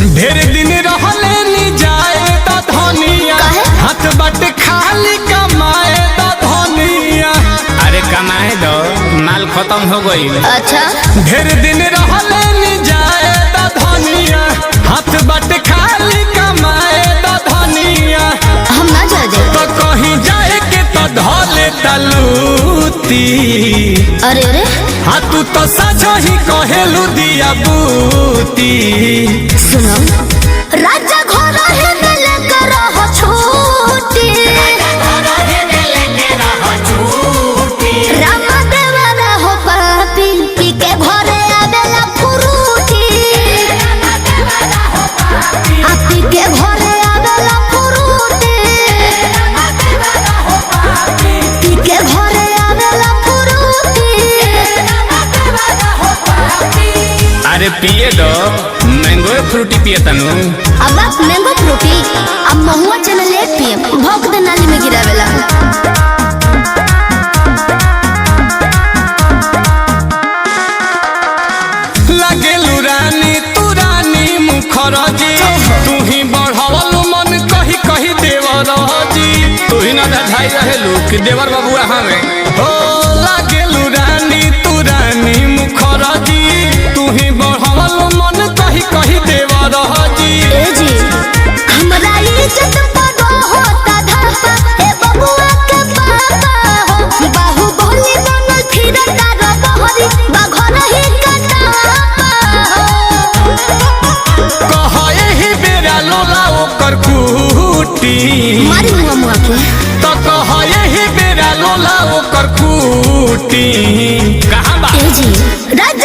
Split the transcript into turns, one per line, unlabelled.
ढेर दिन रहले नी जाए तो धनिया हाथ बट खाली कमाए तो धनिया। अरे कमाए दो माल खत्म हो गई। अच्छा ढेर दिन रहले नी जाए तो धनिया हाथ बट खाली कमाए तो धनिया।
हम ना जा दे
तो कहीं जाए के तो धोले तलूती।
अरे अरे
हाँ तू तो सच ही कहेलू दिया बूती।
सुनो राजा घर है मिले करह छूटी राम देवरा हो पापी पी के घरे आवेला फुरूटी आपी के घरे आवेला फुरूटी पी के घरे आवेला फुरूटी।
अरे पिए दो मैंगो फ्रूटी पिए तनु।
अब आप मैंगो फ्रूटी अब महुआ चना ले पिए भोग दे नाली में गिरावेला।
लागेलू रानी तू रानी मुखरजी तू ही बढ़ावलू मन कही कही देवर जी। तू ही ना धाई रहेलू कि देवर बबुआ हमें हो। लागेलू रानी तू रानी मुखरजी तू ही बढ़ावलू मन कही कही देवर जी।
ए जी हमरा इज्जत पदो होता धपा ए बबुआ के पापा हो बाहु बोली बनल फिर तार बहरी बाघर ही कटापा हो।
कह एही बेरा लोला ओकर कूटी
मारी मुआ मुआ के
तो कह एही बेरा लोला ओकर कूटी। कहाँ बा
ए जी राज